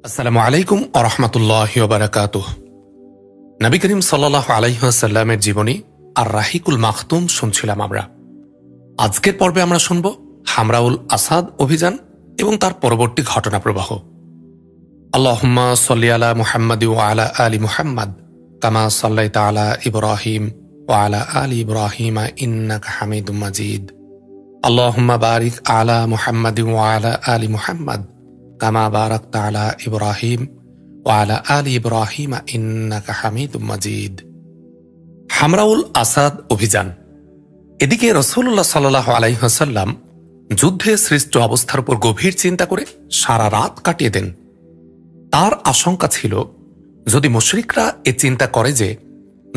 আসসালামু আলাইকুম ওয়া রাহমাতুল্লাহি ওয়া বারাকাতুহু। নবী করিম সাল্লাল্লাহু আলাইহি ওয়াসাল্লামের জীবনী আর রাহিকুল মাখতুম শুনছিলাম আমরা। আজকের পর্বে আমরা শুনব হামরাউল আসাদ অভিযান এবং তার পরবর্তী ঘটনা প্রবাহ। আল্লাহুম্মা সাল্লি আলা মুহাম্মাদি ওয়া আলা আলি মুহাম্মাদ কামা সাল্লাইতা আলা ইব্রাহিম ওয়া আলা আলি ইব্রাহিম ইন্নাকা হামিদুম মাজিদ। আল্লাহুম্মা বারিক আলা মুহাম্মাদি ওয়া আলা আলি মুহাম্মাদ কামা বারাকতা আলা ইব্রাহিম ওয়া আলা আলি ইব্রাহিম ইন্নাকা হামিদুম মাজিদ। হামরাউল আসাদ অভিযান। এদিকে রাসূলুল্লাহ সাল্লাল্লাহু আলাইহি ওয়াসাল্লাম যুদ্ধে সৃষ্ট অবস্থার উপর গভীর চিন্তা করে সারা রাত কাটিয়ে দেন। তার আশঙ্কা ছিল, যদি মুশরিকরা এ চিন্তা করে যে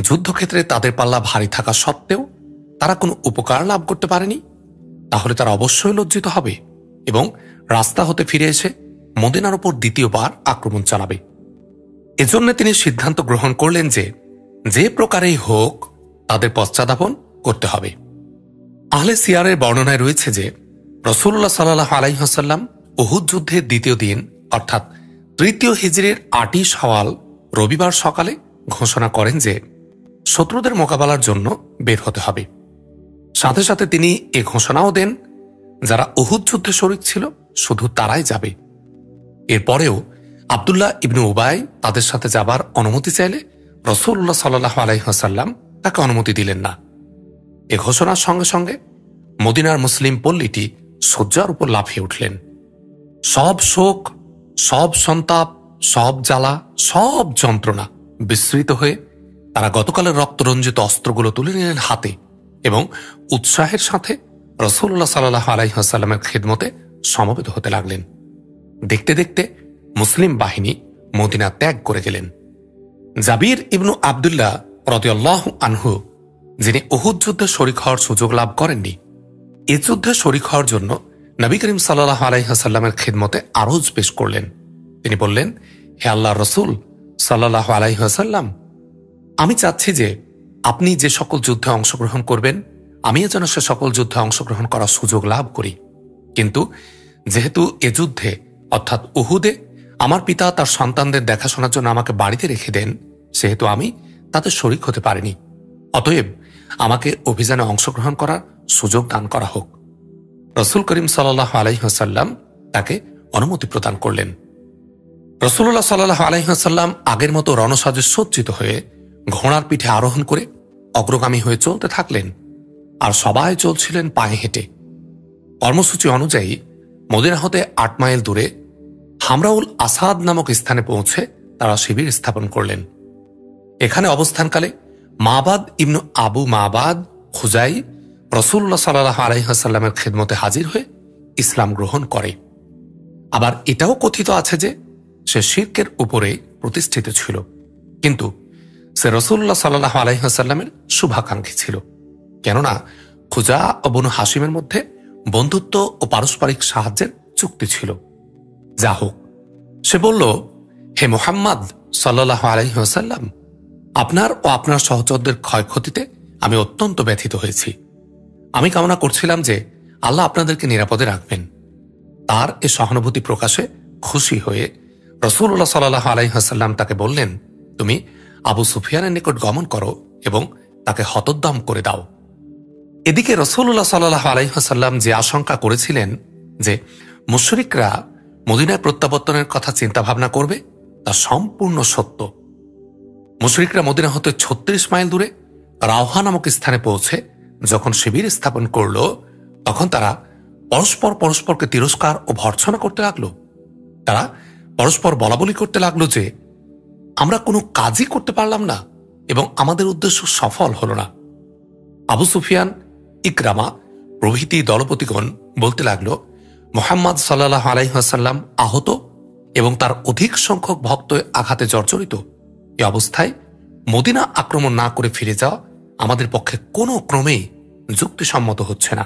যুদ্ধক্ষেত্রে তাদের পাল্লা ভারী থাকা সত্ত্বেও তারা কোনো উপকার লাভ করতে পারেনি, তাহলে তারা অবশ্যই লজ্জিত হবে এবং রাস্তা হতে ফিরে এসে মদিনার উপর দ্বিতীয়বার আক্রমণ চালাবে। এজন্য তিনি সিদ্ধান্ত গ্রহণ করলেন যে যে প্রকারেই হোক তাদের পশ্চাদাপন করতে হবে। আহলে সিয়ারের বর্ণনায় রয়েছে যে রাসূলুল্লাহ সাল্লাল্লাহু আলাইহি ওয়াসাল্লাম উহুদ যুদ্ধের দ্বিতীয় দিন অর্থাৎ তৃতীয় হিজরির ৮ই শাওয়াল রবিবার সকালে ঘোষণা করেন যে শত্রুদের মোকাবেলার জন্য বের হতে হবে। সাথে সাথে তিনি এ ঘোষণাও দেন, যারা উহুদ যুদ্ধে শরীক ছিল শুধু তারাই যাবে। এরপরেও আব্দুল্লাহ ইবনে উবাই তাদের সাথে যাবার অনুমতি চাইলে রাসূলুল্লাহ সাল্লাল্লাহু আলাইহি ওয়াসাল্লাম তাকে অনুমতি দিলেন না। এ ঘোষণার সঙ্গে সঙ্গে মদিনার মুসলিম পল্লীটি শয্যার উপর লাফিয়ে উঠলেন। সব শোক, সব সন্তাপ, সব জ্বালা, সব যন্ত্রণা বিস্মৃত হয়ে তারা গতকালের রক্তরঞ্জিত অস্ত্রগুলো তুলে নিলেন হাতে এবং উৎসাহের সাথে রাসূলুল্লাহ সাল্লাল্লাহু আলাইহি ওয়াসাল্লামের খিদমতে সমবেত হতে লাগলেন। দেখতে দেখতে মুসলিম বাহিনী মদিনা ত্যাগ করে গেলেন। জাবির ইবনু আব্দুল্লাহ রাদিয়াল্লাহু আনহু, যিনি উহুদ যুদ্ধে শরীক হওয়ার সুযোগ লাভ করেননি, এ যুদ্ধে শরীক হওয়ার জন্য নবী করিম সাল্লাল্লাহু আলাইহি ওয়াসাল্লামের খিদমতে আরজ পেশ করলেন। তিনি বললেন, হে আল্লাহর রাসূল সাল্লাল্লাহু আলাইহি ওয়াসাল্লাম, আমি চাচ্ছি যে আপনি যে সকল যুদ্ধে অংশগ্রহণ করবেন আমিও যেন সে সকল যুদ্ধে অংশগ্রহণ করার সুযোগ লাভ করি। কিন্তু যেহেতু এ যুদ্ধে অর্থাৎ উহুদে আমার পিতা তার সন্তানদের দেখাশোনার জন্য আমাকে বাড়িতে রেখে দেন, সেহেতু আমি তাতে শরীক হতে পারিনি। অতএব আমাকে অভিযানে অংশগ্রহণ করার সুযোগ দান করা হোক। রাসূল করিম সাল্লাল্লাহু আলাইহি ওয়াসাল্লাম তাকে অনুমতি প্রদান করলেন। রাসূলুল্লাহ সাল্লাল্লাহু আলাইহি ওয়াসাল্লাম আগের মতো রণসাজে সজ্জিত হয়ে ঘোড়ার পিঠে আরোহণ করে অগ্রগামী হয়ে চলতে থাকলেন, আর সবাই চলছিলেন পায়ে হেঁটে। কর্মসূচি অনুযায়ী মদিনা হতে ৮ মাইল দূরে হামরাউল আসাদ নামক স্থানে পৌঁছে তারা শিবির স্থাপন করলেন। এখানে অবস্থানকালে মাবাদ ইবনু আবু মাবাদ খুজাই রাসূলুল্লাহ সাল্লাল্লাহু আলাইহি ওয়াসাল্লামের খিদমতে হাজির হয়ে ইসলাম গ্রহণ করে। আবার এটাও কথিত আছে যে সে শিরকের উপরে প্রতিষ্ঠিত ছিল, কিন্তু সে রাসূলুল্লাহ সাল্লাল্লাহু আলাইহি ওয়াসাল্লামের শুভাকাঙ্ক্ষী ছিল। কেননা খুজা ও বনু হাশিমের মধ্যে বন্ধুত্ব ও পারস্পরিক সাহায্যের চুক্তি ছিল। যা হোক, সে বলল, হে মুহাম্মদ সাল্লাল্লাহু আলাইহি ওয়াসাল্লাম, আপনার ও আপনার সহচরদের ক্ষয়ক্ষতিতে আমি অত্যন্ত ব্যথিত হয়েছি। আমি কামনা করছিলাম যে আল্লাহ আপনাদেরকে নিরাপদে রাখবেন। তার এ সহানুভূতি প্রকাশে খুশি হয়ে রাসূলুল্লাহ সাল্লাল্লাহু আলাইহি ওয়াসাল্লাম তাকে বললেন, তুমি আবু সুফিয়ানের নিকট গমন করো এবং তাকে হতোদ্যম করে দাও। এদিকে রাসূলুল্লাহ সাল্লাল্লাহু আলাইহি ওয়াসাল্লাম যে আশঙ্কা করেছিলেন যে মুশরিকরা মদিনায় প্রত্যাবর্তনের কথা চিন্তা ভাবনা করবে, তা সম্পূর্ণ সত্য। মুশরিকরা মদিনা হতে ৩৬ মাইল দূরে রাওহা নামক স্থানে পৌঁছে যখন শিবির স্থাপন করল, তখন তারা পরস্পরকে তিরস্কার ও ভর্ৎসনা করতে লাগলো। তারা পরস্পর বলাবলি করতে লাগলো যে আমরা কোনো কাজই করতে পারলাম না এবং আমাদের উদ্দেশ্য সফল হল না। আবু সুফিয়ান, ইকরামা প্রভৃতি দলপতিগণ বলতে লাগলো, মুহাম্মদ সাল্লাল্লাহু আলাইহি ওয়াসাল্লাম আহত এবং তার অধিক সংখ্যক ভক্ত আঘাতে জর্জরিত। এ অবস্থায় মদিনা আক্রমণ না করে ফিরে যাওয়া আমাদের পক্ষে কোনো ক্রমেই যুক্তিসম্মত হচ্ছে না।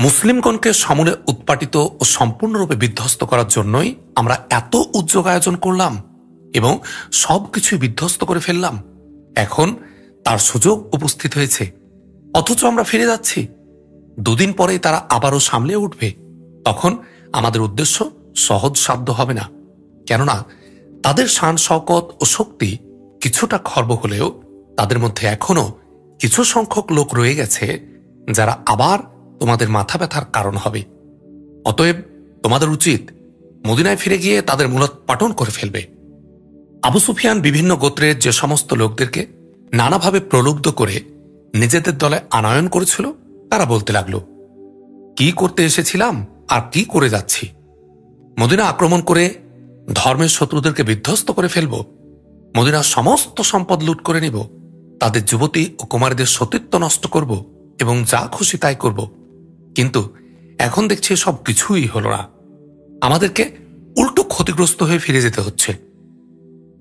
মুসলিমগণকে সমূলে উৎপাটিত ও সম্পূর্ণরূপে বিধ্বস্ত করার জন্যই আমরা এত উদ্যোগ আয়োজন করলাম এবং সবকিছুই বিধ্বস্ত করে ফেললাম। এখন তার সুযোগ উপস্থিত হয়েছে, অথচ আমরা ফিরে যাচ্ছি। দুদিন পরেই তারা আবারও সামলে উঠবে, তখন আমাদের উদ্দেশ্য সহজসাধ্য হবে না। কেননা তাদের শান শওকত ও শক্তি কিছুটা খর্ব হলেও তাদের মধ্যে এখনো কিছু সংখ্যক লোক রয়ে গেছে যারা আবার তোমাদের মাথা ব্যথার কারণ হবে। অতএব তোমাদের উচিত মদিনায় ফিরে গিয়ে তাদের মূলোৎপাটন করে ফেলবে। আবু সুফিয়ান বিভিন্ন গোত্রের যে সমস্ত লোকদেরকে নানাভাবে প্রলুব্ধ করে নিজেদের দলে আনয়ন করেছিল তারা বলতে লাগল, কি করতে এসেছিলাম আর কি করে যাচ্ছি? মদিনা আক্রমণ করে ধর্মের শত্রুদেরকে বিধ্বস্ত করে ফেলব, মদিনার সমস্ত সম্পদ লুট করে নিব, তাদের যুবতী ও কুমারীদের সতীত্ব নষ্ট করব এবং যা খুশি তাই করব। কিন্তু এখন দেখছি সব কিছুই হল না, আমাদেরকে উল্টো ক্ষতিগ্রস্ত হয়ে ফিরে যেতে হচ্ছে।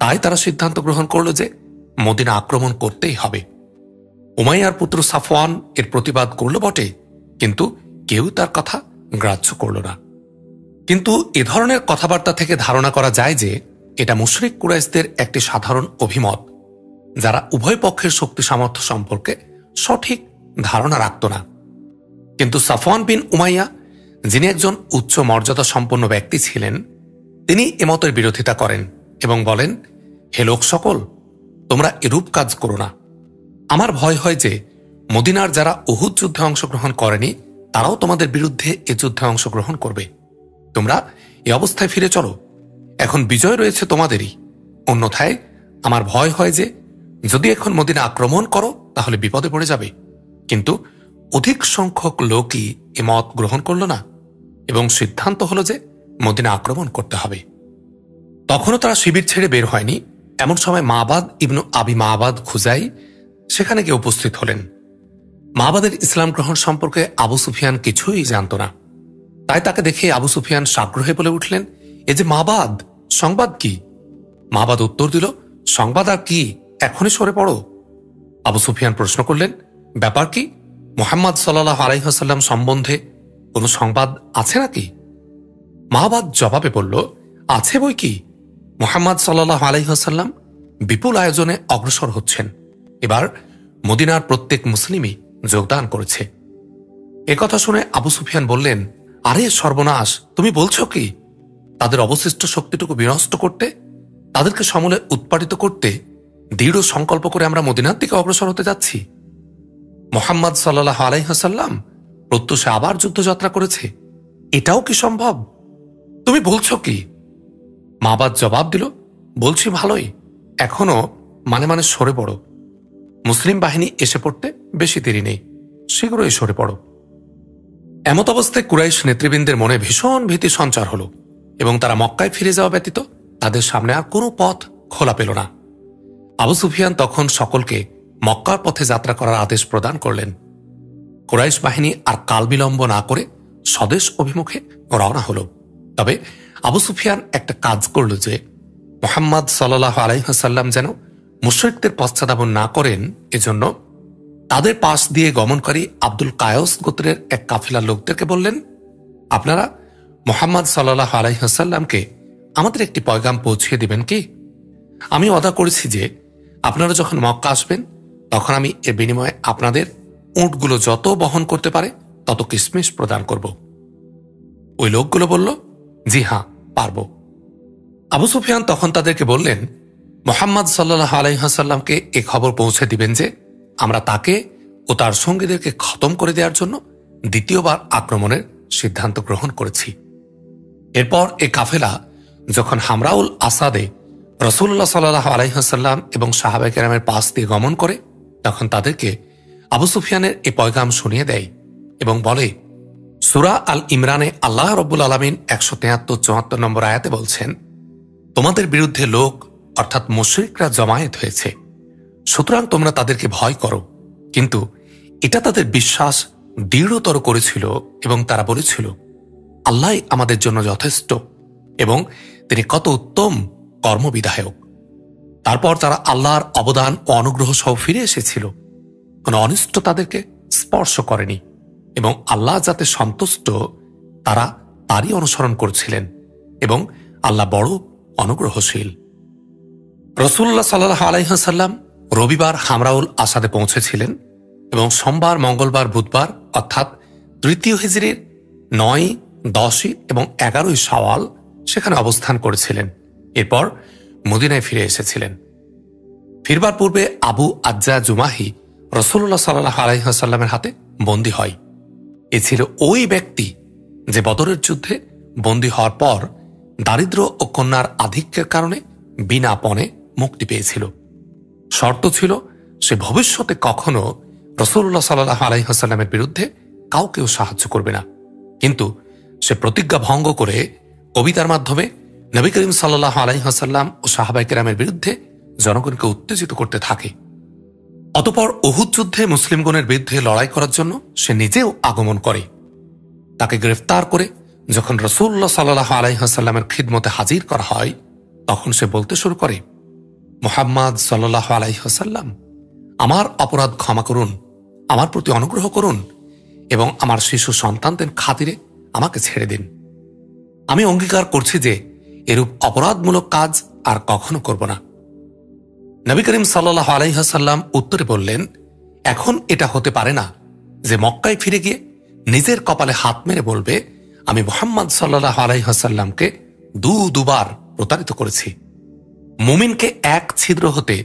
তাই তারা সিদ্ধান্ত গ্রহণ করল যে মদিনা আক্রমণ করতেই হবে। উমাইয়ার পুত্র সাফওয়ান এর প্রতিবাদ করল বটে, কিন্তু কেউ তার কথা গ্রাহ্য করল না। কিন্তু এ ধরনের কথাবার্তা থেকে ধারণা করা যায় যে এটা মুশরিক কুরাইশদের একটি সাধারণ অভিমত, যারা উভয় পক্ষের শক্তি সামর্থ্য সম্পর্কে সঠিক ধারণা রাখত না। কিন্তু সাফওয়ান বিন উমাইয়া, যিনি একজন উচ্চ মর্যাদা সম্পন্ন ব্যক্তি ছিলেন, তিনি এমতের বিরোধিতা করেন এবং বলেন, হে লোক সকল, তোমরা এরূপ কাজ করো না। আমার ভয় হয় যে মদিনার যারা উহুদ যুদ্ধে অংশগ্রহণ করেনি তারাও তোমাদের বিরুদ্ধে এ যুদ্ধে অংশগ্রহণ করবে। তোমরা এ অবস্থায় ফিরে চলো, এখন বিজয় রয়েছে তোমাদেরই। অন্যথায় আমার ভয় হয় যে যদি এখন মদিনা আক্রমণ করো তাহলে বিপদে পড়ে যাবে। কিন্তু অধিক সংখ্যক লোকই এ মত গ্রহণ করল না এবং সিদ্ধান্ত হল যে মদিনা আক্রমণ করতে হবে। তখনও তারা শিবির ছেড়ে বের হয়নি। এমন সময় মাবাদ ইবনু আবি মাবাদ খুজাই সেখানে গিয়ে উপস্থিত হলেন। মাবাদের ইসলাম গ্রহণ সম্পর্কে আবু সুফিয়ান কিছুই জানত না। তাই তাকে দেখে আবু সুফিয়ান সাগ্রহে বলে উঠলেন, এ যে মাবাদ, সংবাদ কি? মাবাদ উত্তর দিল, সংবাদ আর কি, এখনই সরে পড়ো। আবু সুফিয়ান প্রশ্ন করলেন, ব্যাপার কি? মুহাম্মদ সাল্লাল্লাহু আলাইহি ওয়াসাল্লাম সম্বন্ধে কোনো সংবাদ আছে নাকি? মাবাদ জবাবে বলল, আছে বই কি। মুহাম্মদ সাল্লাল্লাহু আলাইহি ওয়াসাল্লাম বিপুল আয়োজনে অগ্রসর হচ্ছেন। এবার মদিনার প্রত্যেক মুসলিমই যোগদান করেছে। একথা শুনে আবু সুফিয়ান বললেন, আরে সর্বনাশ, তুমি বলছো কি? তাদের অবশিষ্ট শক্তিটুকু বিনষ্ট করতে, তাদেরকে সমূলে উৎপাদিত করতে দৃঢ় সংকল্প করে আমরা মদিনার দিকে অগ্রসর হতে যাচ্ছি। মুহাম্মদ সাল্লাল্লাহু আলাইহি ওয়াসাল্লাম প্রত্যুষে আবার যুদ্ধযাত্রা করেছে, এটাও কি সম্ভব? তুমি বলছো কি? মাবাদ জবাব দিল, বলছি ভালোই, এখনো মানে মানে সরে পড়ো। মুসলিম বাহিনী এসে পড়তে বেশি দেরি নেই, শীঘ্রই সরে পড়ো। এমত অবস্থায় কুরাইশ নেতৃবৃন্দের মনে ভীষণ ভীতি সঞ্চার হল এবং তারা মক্কায় ফিরে যাওয়া ব্যতীত তাদের সামনে আর কোনো পথ খোলা পেল না। আবু সুফিয়ান তখন সকলকে মক্কার পথে যাত্রা করার আদেশ প্রদান করলেন। কুরাইশ বাহিনী আর কাল বিলম্ব না করে স্বদেশ অভিমুখে রওনা হল। তবে আবু সুফিয়ান একটা কাজ করল যে মুহাম্মদ সাল্লাল্লাহু আলাইহি ওয়াসাল্লাম যেন মুশরিকদের পশ্চাদ্ধাবন না করেন, এজন্য তাদের পাশ দিয়ে গমনকারী আব্দুল কায়স গোত্রের এক কাফিলার লোকদেরকে বললেন, আপনারা মুহাম্মদ সাল্লাল্লাহু আলাইহি ওয়াসাল্লামকে আমাদের একটি পয়গাম পৌঁছিয়ে দিবেন কি? আমি ওয়াদা করেছি যে আপনারা যখন মক্কা আসবেন তখন আমি এর বিনিময়ে আপনাদের উটগুলো যত বহন করতে পারে তত কিসমিস প্রদান করব। ওই লোকগুলো বলল, জি হ্যাঁ, পারব। আবু সুফিয়ান তখন তাদেরকে বললেন, মুহাম্মদ সাল্লাল্লাহু আলাইহি ওয়াসাল্লামকে এ খবর পৌঁছে দিবেন যে আমরা তাকে ও তার সঙ্গীদেরকে খতম করে দেওয়ার জন্য দ্বিতীয়বার আক্রমণের সিদ্ধান্ত গ্রহণ করেছি। এরপর এ কাফেলা যখন হামরাউল আসাদে রাসূলুল্লাহ সাল্লাল্লাহু আলাইহি ওয়াসাল্লাম এবং সাহাবায়ে কেরামের পাশ দিয়ে গমন করে তখন তাদেরকে আবু সুফিয়ানের এ পয়গাম শুনিয়ে দেয় এবং বলে, সূরা আল ইমরানে আল্লাহ রব্বুল আলামিন 173-74 নম্বর আয়াতে বলছেন, তোমাদের বিরুদ্ধে লোক অর্থাৎ মুশরিকরা জমায়েত হয়েছে, সুতরাং তোমরা তাদেরকে ভয় করো। কিন্তু এটা তাদের বিশ্বাস দৃঢ়তর করেছিল এবং তারা বলেছিল, আল্লাহ আমাদের জন্য যথেষ্ট এবং তিনি কত উত্তম কর্মবিধায়ক। তারপর তারা আল্লাহর অবদান ও অনুগ্রহ সহ ফিরে এসেছিল, কোন অনিষ্ট তাদেরকে স্পর্শ করেনি এবং আল্লাহ যাতে সন্তুষ্ট তারা তারই অনুসরণ করছিলেন এবং আল্লাহ বড় অনুগ্রহশীল। রাসূলুল্লাহ সাল্লাল্লাহু আলাইহি ওয়াসাল্লাম রবিবার হামরাউল আসাদে পৌঁছেছিলেন এবং সোমবার, মঙ্গলবার, বুধবার অর্থাৎ তৃতীয় হিজরির 9, 10 এবং 11 শাওয়াল সেখানে অবস্থান করেছিলেন এরপর মদিনায় ফিরে এসেছিলেন। ফিরবার পূর্বে আবু আজ্জা জুমাহি রাসূলুল্লাহ সাল্লাল্লাহু আলাইহি ওয়াসাল্লামের হাতে বন্দী হয়। এ ছিল ওই ব্যক্তি যে বদরের যুদ্ধে বন্দী হওয়ার পর দারিদ্র্য ও কন্যার আধিক্যের কারণে বিনা পণে মুক্তি পেয়েছিল। শর্ত ছিল সে ভবিষ্যতে কখনো রাসূলুল্লাহ সাল্লাল্লাহু আলাইহি ওয়াসাল্লামের বিরুদ্ধে কাউকেও সাহায্য করবে না। কিন্তু সে প্রতিজ্ঞা ভঙ্গ করে কবিতার মাধ্যমে নবী করিম সাল্লাল্লাহু আলাইহি ওয়াসাল্লাম ও সাহাবায়ে কেরামের বিরুদ্ধে জনগণকে উত্তেজিত করতে থাকে। অতঃপর উহুদ যুদ্ধে মুসলিমগণের বিরুদ্ধে লড়াই করার জন্য সে নিজেও আগমন করে। তাকে গ্রেফতার করে যখন রাসূলুল্লাহ সাল্লাল্লাহু আলাইহি ওয়াসাল্লামের খিদমতে হাজির করা হয়, তখন সে বলতে শুরু করে, মুহাম্মদ সাল্লাল্লাহু আলাইহি ওয়াসাল্লাম, আমার অপরাধ ক্ষমা করুন, আমার প্রতি অনুগ্রহ করুন এবং আমার শিশু সন্তানদের খাতিরে আমাকে ছেড়ে দিন। আমি অঙ্গীকার করছি যে এরূপ অপরাধমূলক কাজ আর কখনো করব না। নবী করিম সাল্লাল্লাহু আলাইহি ওয়াসাল্লাম উত্তরে বললেন, এখন এটা হতে পারে না যে মক্কায় ফিরে গিয়ে নিজের কপালে হাত মেরে বলবে, আমি মুহাম্মদ সাল্লাল্লাহু আলাইহি ওয়াসাল্লামকে দুবার প্রতারিত করেছি। মুমিনকে এক ছিদ্র হতে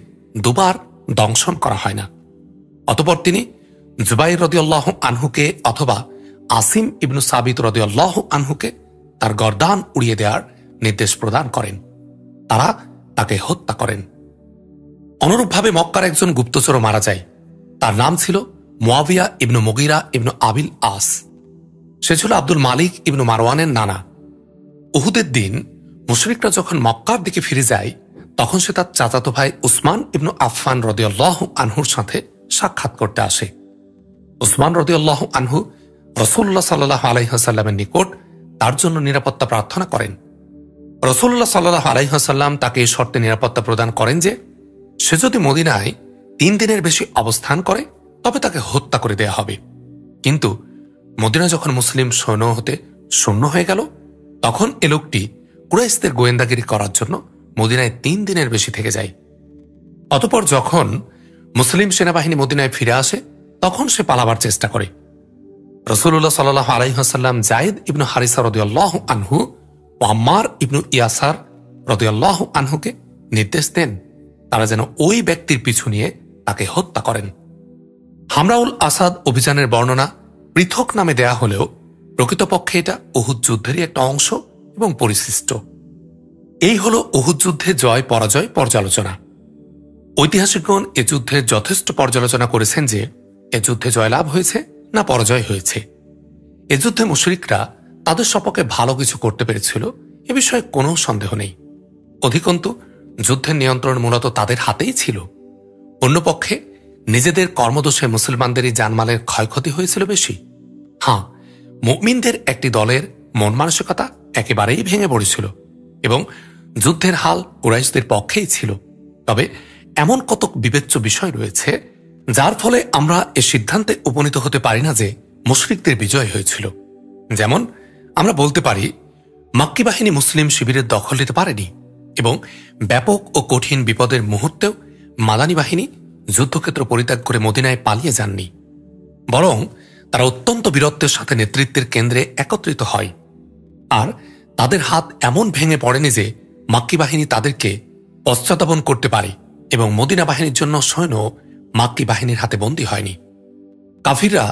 দুবার দংশন করা হয় না। অতঃপর তিনি জুবাইর রাদিয়াল্লাহু আনহুকে অথবা আসিম ইবনু সাবিত রাদিয়াল্লাহু আনহুকে তার গর্দান উড়িয়ে দেওয়ার নির্দেশ প্রদান করেন। তারা তাকে হত্যা করেন। অনুরূপভাবে মক্কার একজন গুপ্তচরও মারা যায়। তার নাম ছিল মুয়াবিয়া ইবনু মুগীরা ইবনু আবিল আস। সে ছিল আব্দুল মালিক ইবনু মারওয়ানের নানা। উহুদের দিন মুশরিকরা যখন মক্কার দিকে ফিরে যায়, তখন সে তার চাচাতো ভাই উসমান ইবনু আফফান রাদিয়াল্লাহু আনহুর সাথে সাক্ষাৎ করতে আসে। উসমান রাদিয়াল্লাহু আনহু রাসূলুল্লাহ সাল্লাল্লাহু আলাইহি ওয়াসাল্লামের নিকট তার জন্য নিরাপত্তা প্রার্থনা করেন। রাসূলুল্লাহ সাল্লাল্লাহু আলাইহি ওয়াসাল্লাম তাকে এই শর্তে নিরাপত্তা প্রদান করেন যে সে যদি মদিনায় 3 দিনের বেশি অবস্থান করে তবে তাকে হত্যা করে দেয়া হবে। কিন্তু মদিনা যখন মুসলিম সৈন্য হতে শূন্য হয়ে গেল, তখন এ লোকটি কুরাইশদের গোয়েন্দাগিরি করার জন্য মদিনায় 3 দিনের বেশি থেকে যায়। অতঃপর যখন মুসলিম সেনাবাহিনী মদিনায় ফিরে আসে, তখন সে পালাবার চেষ্টা করে। রাসূলুল্লাহ সাল্লাল্লাহু আলাইহি ওয়াসাল্লাম যায়েদ ইবনু হারিসা রাদিয়াল্লাহু আনহু ও আম্মার ইবনু ইয়াসার রাদিয়াল্লাহু আনহুকে নির্দেশ দেন তারা যেন ওই ব্যক্তির পিছু নিয়ে তাকে হত্যা করেন। হামরাউল আসাদ অভিযানের বর্ণনা পৃথক নামে দেয়া হলেও প্রকৃতপক্ষে এটা উহুদ যুদ্ধেরই একটা অংশ এবং পরিশিষ্ট। এই হল উহুদ যুদ্ধে জয় পরাজয় পর্যালোচনা। ঐতিহাসিকগণ এ যুদ্ধের যথেষ্ট পর্যালোচনা করেছেন যে এ যুদ্ধে জয়লাভ হয়েছে না পরাজয় হয়েছে। এ যুদ্ধে মুশরিকরা তাদের সপক্ষে ভালো কিছু করতে পেরেছিল, এ বিষয়ে কোনো সন্দেহ নেই। অধিকন্তু যুদ্ধের নিয়ন্ত্রণ মূলত তাদের হাতেই ছিল। অন্যপক্ষে নিজেদের কর্মদোষে মুসলমানদেরই জানমালের ক্ষয়ক্ষতি হয়েছিল বেশি। হ্যাঁ, মুমিনদের একটি দলের মন মানসিকতা একেবারেই ভেঙে পড়েছিল এবং যুদ্ধের হাল কুরাইশদের পক্ষেই ছিল। তবে এমন কতক বিবেচ্য বিষয় রয়েছে যার ফলে আমরা এ সিদ্ধান্তে উপনীত হতে পারি না যে মুশরিকদের বিজয় হয়েছিল। যেমন আমরা বলতে পারি মাক্কি বাহিনী মুসলিম শিবিরের দখল নিতে পারেনি এবং ব্যাপক ও কঠিন বিপদের মুহূর্তেও মাদানী বাহিনী যুদ্ধক্ষেত্র পরিত্যাগ করে মদিনায় পালিয়ে যাননি, বরং তারা অত্যন্ত বীরত্বের সাথে নেতৃত্বের কেন্দ্রে একত্রিত হয়। আর তাদের হাত এমন ভেঙে পড়েনি যে মাক্কি বাহিনী তাদেরকে পশ্চাতাপন করতে পারে এবং মদিনা বাহিনীর জন্য সৈন্য মাক্কি বাহিনীর হাতে বন্দী হয়নি। কাফিররা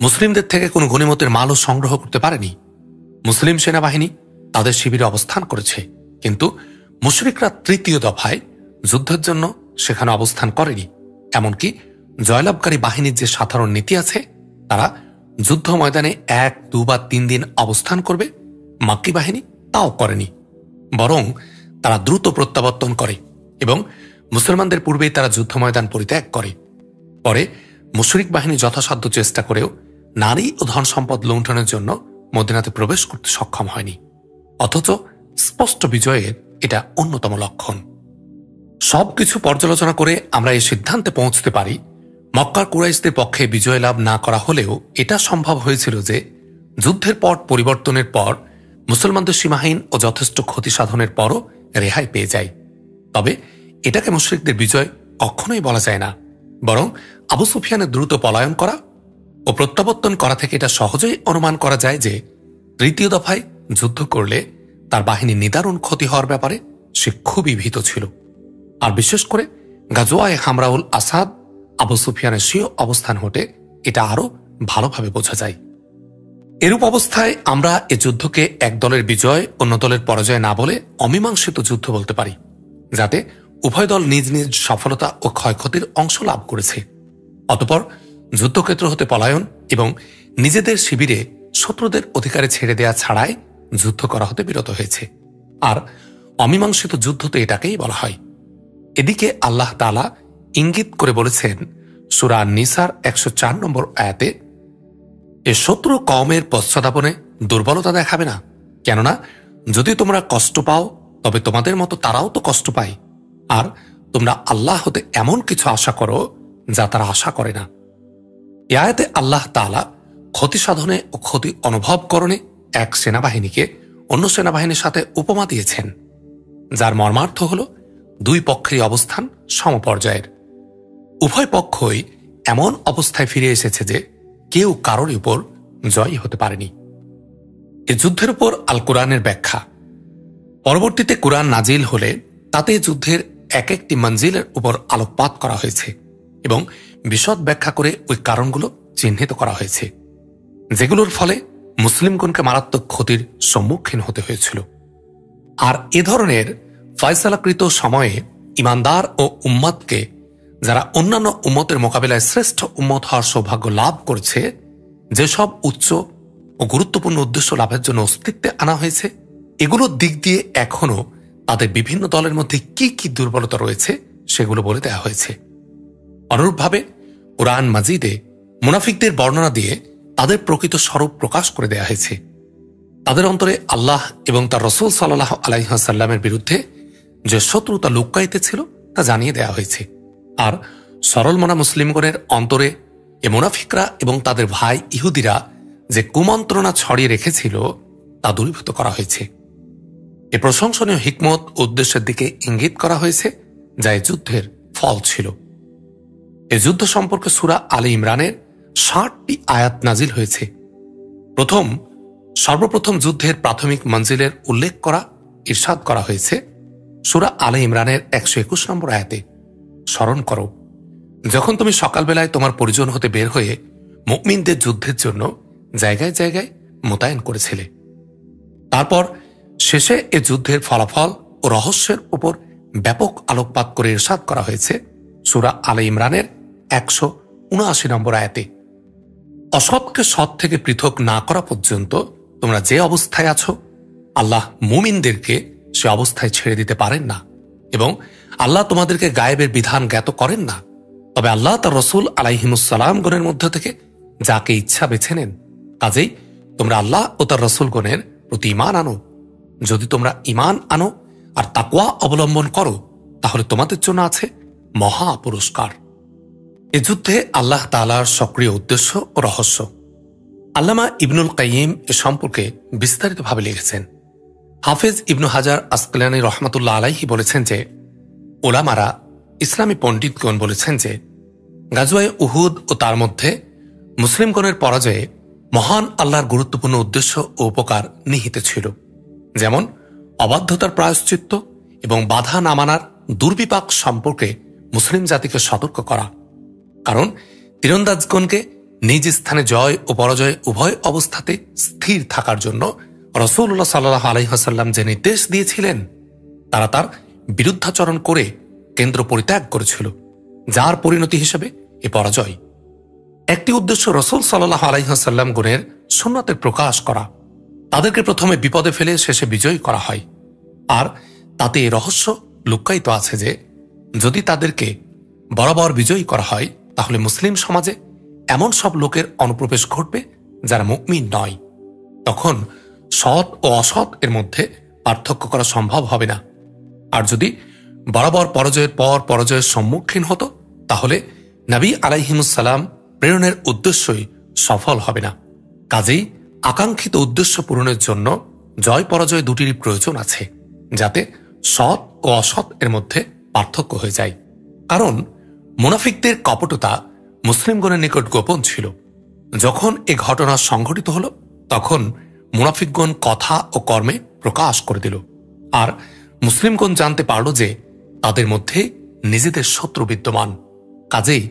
মুসলিমদের থেকে কোনো গনিমতের মালও সংগ্রহ করতে পারেনি। মুসলিম সেনাবাহিনী তাদের শিবিরে অবস্থান করেছে, কিন্তু মুশরিকরা তৃতীয় দফায় যুদ্ধের জন্য সেখানে অবস্থান করেনি। এমনকি জয়লাভকারী বাহিনীর যে সাধারণ নীতি আছে, তারা যুদ্ধ ময়দানে 1, 2 বা 3 দিন অবস্থান করবে, মাক্কি বাহিনী তাও করেনি। বরং তারা দ্রুত প্রত্যাবর্তন করে এবং মুসলমানদের পূর্বেই তারা যুদ্ধ ময়দান পরিত্যাগ করে। পরে মুশরিক বাহিনী যথাসাধ্য চেষ্টা করেও নারী ও ধন সম্পদ লুণ্ঠনের জন্য মদিনাতে প্রবেশ করতে সক্ষম হয়নি। অথচ স্পষ্ট বিজয়ের এটা অন্যতম লক্ষণ। সবকিছু পর্যালোচনা করে আমরা এই সিদ্ধান্তে পৌঁছতে পারি, মক্কার কুরাইশদের পক্ষে বিজয় লাভ না করা হলেও এটা সম্ভব হয়েছিল যে যুদ্ধের পট পরিবর্তনের পর মুসলমানদের সীমাহীন ও যথেষ্ট ক্ষতি সাধনের পরও রেহাই পেয়ে যায়। তবে এটাকে মুশরিকদের বিজয় কখনোই বলা যায় না, বরং আবু সুফিয়ানের দ্রুত পলায়ন করা ও প্রত্যাবর্তন করা থেকে এটা সহজেই অনুমান করা যায় যে তৃতীয় দফায় যুদ্ধ করলে তার বাহিনী নিদারুণ ক্ষতি হওয়ার ব্যাপারে সে খুবই ভীত ছিল। আর বিশেষ করে গাজওয়ায়ে হামরাউল আসাদ আবু সুফিয়ানের স্বীয় অবস্থান হতে এটা আরো ভালোভাবে বোঝা যায়। এরূপ অবস্থায় আমরা এ যুদ্ধকে এক দলের বিজয় অন্য দলের পরাজয় না বলে অমীমাংসিত যুদ্ধ বলতে পারি, যাতে উভয় দল নিজ নিজ সফলতা ও ক্ষয়ক্ষতির অংশ লাভ করেছে। অতঃপর যুদ্ধক্ষেত্র হতে পলায়ন এবং নিজেদের শিবিরে শত্রুদের অধিকারে ছেড়ে দেয়া ছাড়াই যুদ্ধ করা হতে বিরত হয়েছে। আর অমীমাংসিত যুদ্ধ তো এটাকেই বলা হয়। এদিকে আল্লাহ তাআলা ইঙ্গিত করে বলেছেন সূরা নিসার 104 নম্বর আয়াতে, এ শত্রু কওমের পশ্চাদাপনে দুর্বলতা দেখাবে না, কেননা যদি তোমরা কষ্ট পাও তবে তোমাদের মতো তারাও তো কষ্ট পায়, আর তোমরা আল্লাহ হতে এমন কিছু আশা করো যা তারা আশা করে না। এ আয়াতে আল্লাহ তাআলা ক্ষতি সাধনে ও ক্ষতি অনুভবকরণে এক সেনাবাহিনীকে অন্য সেনাবাহিনীর সাথে উপমা দিয়েছেন, যার মর্মার্থ হল দুই পক্ষেরই অবস্থান সমপর্যায়ের। উভয় পক্ষই এমন অবস্থায় ফিরে এসেছে যে কেউ কারোর উপর জয়ী হতে পারেনি। এ যুদ্ধের উপর আল কোরআনের ব্যাখ্যা। পরবর্তীতে কোরআন নাজিল হলে তাতে যুদ্ধের এক একটি মঞ্জিলের উপর আলোকপাত করা হয়েছে এবং বিশদ ব্যাখ্যা করে ওই কারণগুলো চিহ্নিত করা হয়েছে, যেগুলোর ফলে মুসলিমগণকে মারাত্মক ক্ষতির সম্মুখীন হতে হয়েছিল। আর এ ধরনের ফয়সালাকৃত সময়ে ইমানদার ও উম্মতকে, যারা অন্যান্য উম্মতের মোকাবিলায় শ্রেষ্ঠ উম্মত হওয়ার সৌভাগ্য লাভ করেছে, যেসব উচ্চ ও গুরুত্বপূর্ণ উদ্দেশ্য লাভের জন্য অস্তিত্বে আনা হয়েছে, এগুলোর দিক দিয়ে এখনও তাদের বিভিন্ন দলের মধ্যে কি কি দুর্বলতা রয়েছে সেগুলো বলে দেওয়া হয়েছে। অনুরূপভাবে কুরআন মাজিদে মুনাফিকদের বর্ণনা দিয়ে তাদের প্রকৃত স্বরূপ প্রকাশ করে দেওয়া হয়েছে। তাদের অন্তরে আল্লাহ এবং তার রাসূল সাল্লাল্লাহু আলাইহি ওয়াসাল্লামের বিরুদ্ধে যে শত্রুতা লুক্কায়িত ছিল তা জানিয়ে দেওয়া হয়েছে। আর সরল মনা মুসলিমগণের অন্তরে এ মুনাফিকরা এবং তাদের ভাই ইহুদিরা যে কুমন্ত্রণা ছড়িয়ে রেখেছিল তা দূরীভূত করা হয়েছে। এ প্রশংসনীয় হিকমত উদ্দেশ্যের দিকে ইঙ্গিত করা হয়েছে, যা এ যুদ্ধের ফল ছিল। এ যুদ্ধ সম্পর্কে সূরা আলে ইমরানের 60টি আয়াত নাজিল হয়েছে। সর্বপ্রথম যুদ্ধের প্রাথমিক মঞ্জিলের উল্লেখ করা ইরশাদ করা হয়েছে সূরা আলে ইমরানের 121 নম্বর আয়াতে, স্মরণ করো যখন তুমি সকালবেলায় তোমার পরিজন হতে বের হয়ে মুমিনদের যুদ্ধের জন্য জায়গায় জায়গায় মোতায়েন করেছিলে। তারপর শেষে এ যুদ্ধের ফলাফল ও রহস্যের উপর ব্যাপক আলোকপাত করে ইরশাদ করা হয়েছে সূরা আলে ইমরানের 179 নম্বর আয়াতে, অসৎকে সৎ থেকে পৃথক না করা পর্যন্ত তোমরা যে অবস্থায় আছো আল্লাহ মুমিনদেরকে সে অবস্থায় ছেড়ে দিতে পারেন না, এবং আল্লাহ তোমাদেরকে গায়েবের বিধান জ্ঞাত করেন না। তবে আল্লাহ তার রাসূল আলাইহিমুসসালামগণের মধ্য থেকে যাকে ইচ্ছা বেছে নেন। কাজেই তোমরা আল্লাহ ও তার রাসূলগণের প্রতি ঈমান আনো। যদি তোমরা ঈমান আনো আর তাকওয়া অবলম্বন করো তাহলে তোমাদের জন্য আছে মহা পুরস্কার। এ যুদ্ধে আল্লাহ তাআলার সক্রিয় উদ্দেশ্য ও রহস্য আল্লামা ইবনুল কাইয়িম এ সম্পর্কে বিস্তারিতভাবে লিখেছেন। হাফেজ ইবনু হাজার আসকালানী রহমাতুল্লাহ আলাইহি বলেছেন যে, ওলামারা ইসলামী পণ্ডিতগণ বলেছেন যে গাজওয়ায়ে উহুদ ও তার মধ্যে মুসলিমগণের পরাজয়ে মহান আল্লাহর গুরুত্বপূর্ণ উদ্দেশ্য ও উপকার নিহিত ছিল, যেমন অবাধ্যতার প্রায়শ্চিত্ত এবং বাধা না মানার দুর্বিপাক সম্পর্কে মুসলিম জাতিকে সতর্ক করা। কারণ তীরন্দাজগণকে নিজ স্থানে জয় ও পরাজয় উভয় অবস্থাতে স্থির থাকার জন্য রাসূলুল্লাহ সাল্লাল্লাহু আলাইহি ওয়াসাল্লাম যে নির্দেশ দিয়েছিলেন তারা তার বিরুদ্ধাচরণ করে কেন্দ্র পরিত্যাগ করেছিল, যার পরিণতি হিসেবে এ পরাজয়। একটি উদ্দেশ্য রাসূল সাল্লাল্লাহু আলাইহি ওয়াসাল্লাম গণের সুন্নাতের প্রকাশ করা, তাদেরকে প্রথমে বিপদে ফেলে শেষে বিজয়ী করা হয়। আর তাতে এই রহস্য লুক্কায়িত আছে যে যদি তাদেরকে বরাবর বিজয়ী করা হয় তাহলে মুসলিম সমাজে এমন সব লোকের অনুপ্রবেশ ঘটবে যারা মুমিন নয়। তখন সৎ ও অসৎ এর মধ্যে পার্থক্য করা সম্ভব হবে না। আর যদি বরাবর পরাজয়ের পর পরাজয়ের সম্মুখীন হতো তাহলে নবী আলাইহিমুসসালাম প্রেরণের উদ্দেশ্যই সফল হবে না। কাজেই আকাঙ্ক্ষিত উদ্দেশ্য পূরণের জন্য জয় পরাজয় দুটিরই প্রয়োজন আছে, যাতে সৎ ও অসৎ এর মধ্যে পার্থক্য হয়ে যায়। কারণ মুনাফিকদের কপটতা মুসলিমগণের নিকট গোপন ছিল। যখন এ ঘটনা সংঘটিত হল তখন মুনাফিকগণ কথা ও কর্মে প্রকাশ করে দিল। আর মুসলিমগণ জানতে পারল যে তাদের মধ্যে নিজেদের শত্রু বিদ্যমান। কাজেই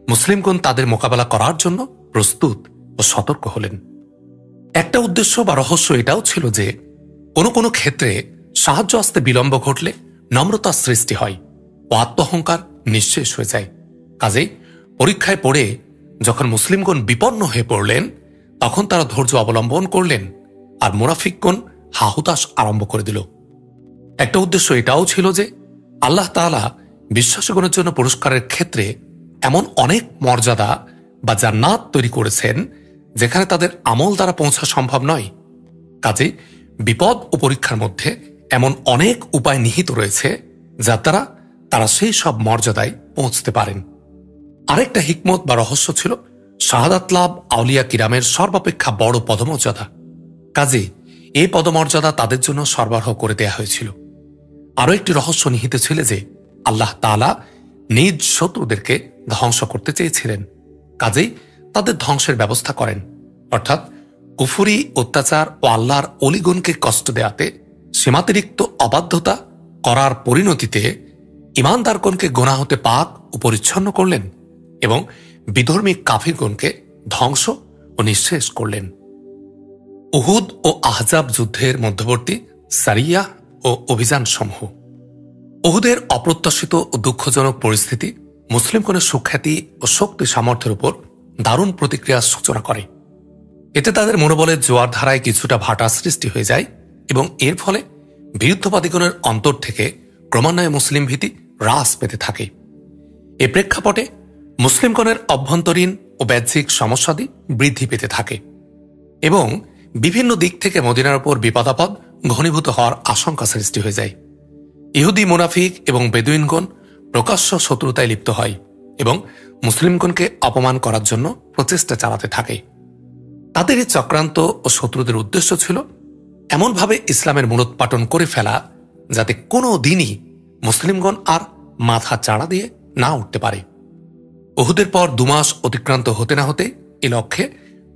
মুসলিমগণ তাদের মোকাবেলা করার জন্য প্রস্তুত ও সতর্ক হলেন। একটা উদ্দেশ্য বা রহস্য এটাও ছিল যে কোনো কোনো ক্ষেত্রে সাহায্য আসতে বিলম্ব ঘটলে নম্রতার সৃষ্টি হয় ও আত্মহংকার নিঃশেষ হয়ে যায়। কাজেই পরীক্ষায় পড়ে যখন মুসলিমগণ বিপন্ন হয়ে পড়লেন, তখন তারা ধৈর্য অবলম্বন করলেন আর মুনাফিকগণ হাহুতাশ আরম্ভ করে দিল। একটা উদ্দেশ্য এটাও ছিল যে আল্লাহ তাআলা বিশ্বাসীগণের জন্য পুরস্কারের ক্ষেত্রে এমন অনেক মর্যাদা বা জান্নাত তৈরি করেছেন যেখানে তাদের আমল দ্বারা পৌঁছা সম্ভব নয়। কাজেই বিপদ ও পরীক্ষার মধ্যে এমন অনেক উপায় নিহিত রয়েছে যার দ্বারা তারা সেই সব মর্যাদায় পৌঁছতে পারেন। আরেকটা হিকমত বা রহস্য ছিল শাহাদাত লাভ আউলিয়া কিরামের সর্বাপেক্ষা বড় পদমর্যাদা। কাজে এই পদমর্যাদা তাদের জন্য সরবরাহ করে দেয়া হয়েছিল। আরও একটি রহস্য নিহিত ছিল যে আল্লাহ তাআলা নিজ শত্রুদেরকে ধ্বংস করতে চেয়েছিলেন। কাজেই তাদের ধ্বংসের ব্যবস্থা করেন, অর্থাৎ কুফরি, অত্যাচার ও আল্লাহর অলিগণকে কষ্ট দেয়াতে সীমাতিরিক্ত অবাধ্যতা করার পরিণতিতে ইমানদারগণকে গুনাহ হতে পাক ও পরিচ্ছন্ন করলেন এবং বিধর্মী কাফিরগণকে ধ্বংস ও নিঃশেষ করলেন। উহুদ ও আহজাব যুদ্ধের মধ্যবর্তী সারিয়া ও অভিযান সমূহ। উহুদের অপ্রত্যাশিত ও দুঃখজনক পরিস্থিতি মুসলিমগণের সুখ্যাতি ও শক্তি সামর্থ্যের উপর দারুণ প্রতিক্রিয়ার সূচনা করে। এতে তাদের মনোবলের জোয়ার ধারায় কিছুটা ভাটা সৃষ্টি হয়ে যায় এবং এর ফলে বিরুদ্ধবাদীগণের অন্তর থেকে ক্রমান্বয়ে মুসলিম ভীতি হ্রাস পেতে থাকে। এ প্রেক্ষাপটে মুসলিমগণের অভ্যন্তরীণ ও বাহ্যিক সমস্যাদি বৃদ্ধি পেতে থাকে এবং বিভিন্ন দিক থেকে মদিনার উপর বিপদাপদ ঘনীভূত হওয়ার আশঙ্কা সৃষ্টি হয়ে যায়। ইহুদি, মুনাফিক এবং বেদুইনগণ প্রকাশ্য শত্রুতায় লিপ্ত হয় এবং মুসলিমগণকে অপমান করার জন্য প্রচেষ্টা চালাতে থাকে। তাদের এই চক্রান্ত ও শত্রুদের উদ্দেশ্য ছিল এমনভাবে ইসলামের মূলোৎপাটন করে ফেলা যাতে কোনো দিনই মুসলিমগণ আর মাথা চাড়া দিয়ে না উঠতে পারে। উহুদের পর 2 মাস অতিক্রান্ত হতে না হতে এ লক্ষ্যে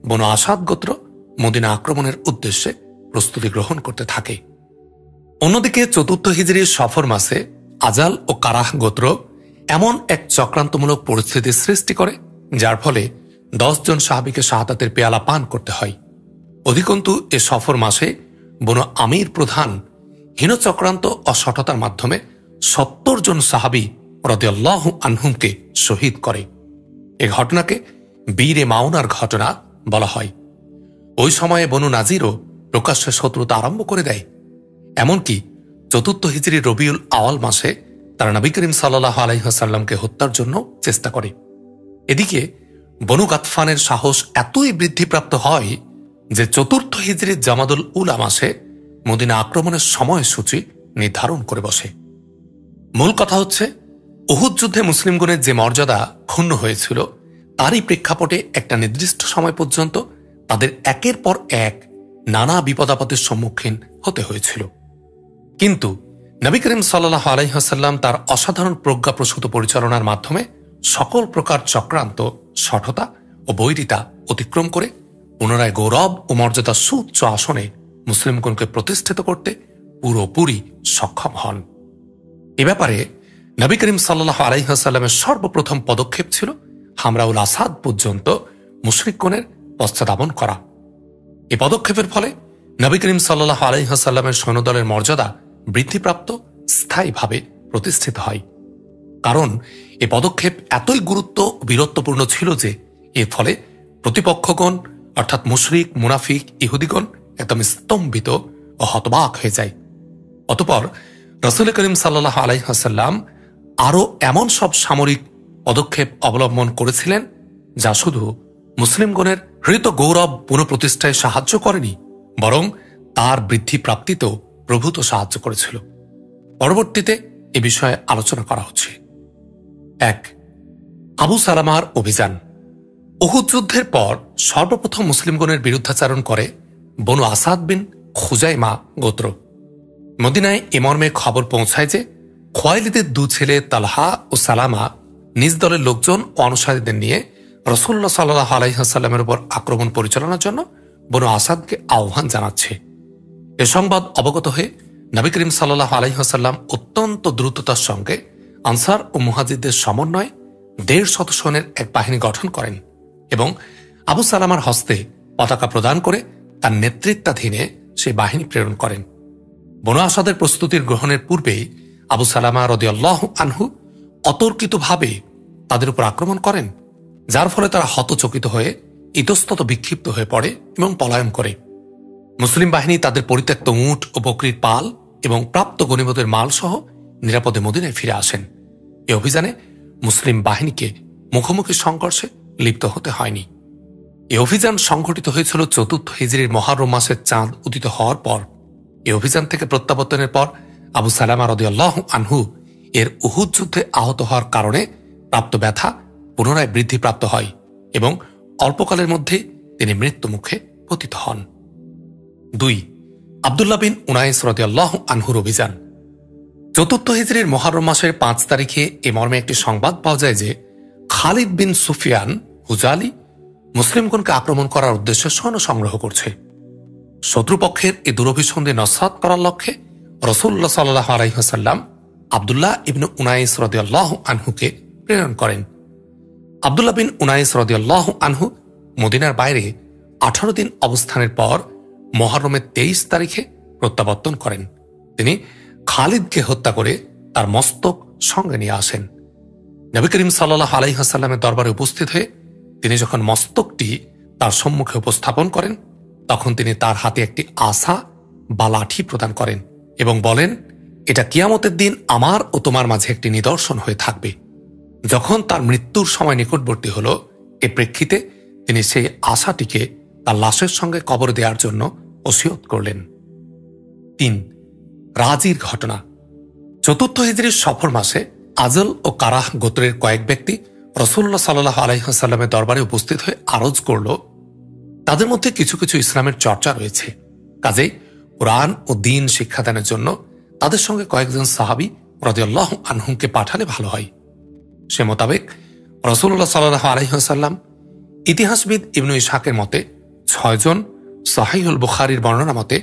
বনু আসাদ গোত্র মদিনা আক্রমণের উদ্দেশ্যে প্রস্তুতি গ্রহণ করতে থাকে। অন্যদিকে 4th হিজরির সফর মাসে আজাল ও কারাহ গোত্র এমন এক চক্রান্তমূলক পরিস্থিতির সৃষ্টি করে যার ফলে 10 জন সাহাবীকে শাহাদাতের পেয়ালা পান করতে হয়। অধিকন্তু এ সফর মাসে বনু আমির প্রধান হীন চক্রান্ত ও সঠতার মাধ্যমে 70 জন সাহাবী রাদিয়াল্লাহু আনহুমকে শহীদ করে। এ ঘটনাকে বীরে মাউনার ঘটনা বলা হয়। ওই সময়ে বনু নাজিরও প্রকাশ্যে শত্রুতা আরম্ভ করে দেয়। এমনকি 4th হিজরির রবিউল আওয়াল মাসে তারা নবী করিম সাল্লাল্লাহু আলাইহি ওয়াসাল্লামকে হত্যার জন্য চেষ্টা করে। এদিকে বনু গাতফানের সাহস এতই বৃদ্ধিপ্রাপ্ত হয় যে 4th হিজরির জামাদুল উলা মাসে মদিনা আক্রমণের সময়সূচি নির্ধারণ করে বসে। মূল কথা হচ্ছে, উহুদ যুদ্ধে মুসলিমগণের যে মর্যাদা ক্ষুণ্ণ হয়েছিল তারই প্রেক্ষাপটে একটা নির্দিষ্ট সময় পর্যন্ত তাদের একের পর এক নানা বিপদাপদের সম্মুখীন হতে হয়েছিল। কিন্তু নবী করিম সাল্লাল্লাহু আলাইহি ওয়াসাল্লাম তার অসাধারণ প্রজ্ঞাপ্রসূত পরিচালনার মাধ্যমে সকল প্রকার চক্রান্ত, সঠতা ও বৈরিতা অতিক্রম করে পুনরায় গৌরব ও মর্যাদা সুউচ্চ আসনে মুসলিমগণকে প্রতিষ্ঠিত করতে পুরোপুরি সক্ষম হন। এ ব্যাপারে নবী করিম সাল্লাল্লাহু আলাইহি ওয়াসাল্লামের সর্বপ্রথম পদক্ষেপ ছিল হামরাউল আসাদ পর্যন্ত মুশরিকগণের পশ্চাদাবন করা। এই পদক্ষেপের ফলে নবী করিম সাল্লাল্লাহু আলাইহি ওয়াসাল্লামের সৈন্যদলের মর্যাদা বৃদ্ধিপ্রাপ্ত স্থায়ীভাবে প্রতিষ্ঠিত হয়। কারণ এ পদক্ষেপ এতই গুরুত্ব ও বীরত্বপূর্ণ ছিল যে এর ফলে প্রতিপক্ষগণ অর্থাৎ মুশরিক, মুনাফিক, ইহুদিগণ একদম স্তম্ভিত ও হতবাক হয়ে যায়। অতঃপর রাসূল করিম সাল্লাল্লাহু আলাইহি ওয়াসাল্লাম আরও এমন সব সামরিক পদক্ষেপ অবলম্বন করেছিলেন যা শুধু মুসলিমগণের হৃত গৌরব পুনঃপ্রতিষ্ঠায় সাহায্য করেনি, বরং তার বৃদ্ধি প্রাপ্তিতেও প্রভূত সাহায্য করেছিল। পরবর্তীতে এ বিষয়ে আলোচনা করা হচ্ছে। 1. আবু সালামার অভিযান। উহুদ যুদ্ধের পর সর্বপ্রথম মুসলিমগণের বিরুদ্ধাচারণ করে বনু আসাদ বিন খুজাইমা গোত্র। মদিনায় এ মর্মে খবর পৌঁছায় যে খোয়াইলিদের 2 ছেলে তালহা ও সালামা নিজ দলের লোকজন ও অনুসারীদের নিয়ে রাসূলুল্লাহ সাল্লাল্লাহু আলাইহি ওয়াসাল্লামের উপর আক্রমণ পরিচালনার জন্য বনু আসাদকে আহ্বান জানাচ্ছে। এ সংবাদ অবগত হয়ে নবী করিম সাল্লাল্লাহু আলাইহি ওয়াসাল্লাম অত্যন্ত দ্রুততার সঙ্গে আনসার ও মুহাজিরদের সমন্বয়ে 150 সৈন্যের এক বাহিনী গঠন করেন এবং আবু সালামার হস্তে পতাকা প্রদান করে তার নেতৃত্বাধীনে সেই বাহিনী প্রেরণ করেন। বনু আসাদের প্রস্তুতির গ্রহণের পূর্বেই আবু সালামা রাদিয়াল্লাহু আনহু অতর্কিতভাবে তাদের উপর আক্রমণ করেন, যার ফলে তারা হতচকিত হয়ে ইতস্তত বিক্ষিপ্ত হয়ে পড়ে এবং পলায়ন করে। মুসলিম বাহিনী তাদের পরিত্যক্ত উট ও বকরির পাল এবং প্রাপ্ত গনিমতের মাল সহ নিরাপদে মদিনায় ফিরে আসেন। এই অভিযানে মুসলিম বাহিনীকে মুখোমুখি সংঘর্ষে লিপ্ত হতে হয়নি। এই অভিযান সংঘটিত হয়েছিল 4th হিজরির মুহররম মাসের চাঁদ উদিত হওয়ার পর। এই অভিযান থেকে প্রত্যাবর্তনের পর আবু সালামা রাদিয়াল্লাহু আনহু এর উহুদ যুদ্ধে আহত হওয়ার কারণে প্রাপ্ত ব্যথা পুনরায় বৃদ্ধিপ্রাপ্ত হয় এবং অল্পকালের মধ্যে তিনি মৃত্যুমুখে পতিত হন। 2. আব্দুল্লাহ বিন উনাইস রাদিয়াল্লাহু আনহুর অভিযান। 4th হিজরির মুহররম মাসের 5 তারিখে এ মর্মে একটি সংবাদ পাওয়া যায় যে খালিদ বিন সুফিয়ান হুজালি মুসলিমগণকে আক্রমণ করার উদ্দেশ্যে সৈন্য সংগ্রহ করছে। শত্রুপক্ষের এই দুরভিসন্ধি নস্যাৎ করার লক্ষ্যে রাসূলুল্লাহ সাল্লাল্লাহু আলাইহি ওয়াসাল্লাম আব্দুল্লাহ ইবনে উনাইস রাদিয়াল্লাহু আনহুকে প্রেরণ করেন। আব্দুল্লাহ বিন উনাইস রাদিয়াল্লাহু আনহু মদিনার বাইরে 18 দিন অবস্থানের পর মুহররমের 23 তারিখে প্রত্যাবর্তন করেন। তিনি খালিদকে হত্যা করে তার মস্তক সঙ্গে নিয়ে আসেন। নবী করিম সাল্লাল্লাহু আলাইহি ওয়াসাল্লামের দরবারে উপস্থিত হয়ে তিনি যখন মস্তকটি তার সম্মুখে উপস্থাপন করেন, তখন তিনি তার হাতে একটি আসা বা লাঠি প্রদান করেন এবং বলেন, এটা কিয়ামতের দিন আমার ও তোমার মাঝে একটি নিদর্শন হয়ে থাকবে। যখন তার মৃত্যুর সময় নিকটবর্তী হল, এ প্রেক্ষিতে তিনি সেই আশাটিকে তার লাশের সঙ্গে কবর দেওয়ার জন্য ওসিয়ত করলেন। 3. রাজির ঘটনা। 4th হিজরির সফর মাসে আজল ও কারাহ গোত্রের কয়েক ব্যক্তি রাসূলুল্লাহ সাল্লাল্লাহু আলাইহি ওয়াসাল্লামের দরবারে উপস্থিত হয়ে আরজ করল, তাদের মধ্যে কিছু কিছু ইসলামের চর্চা রয়েছে, কাজেই কুরআন ও দ্বীন শিক্ষাদানের জন্য তাদের সঙ্গে কয়েকজন সাহাবী রাদিয়াল্লাহু আনহুমকে পাঠালে ভালো হয়। সে মোতাবেক রাসূলুল্লাহ সাল্লাল্লাহু আলাইহি ওয়াসাল্লাম ইতিহাসবিদ ইবনু ইসহাকের মতে 6 জন, সহিহুল বুখারীর বর্ণনা মতে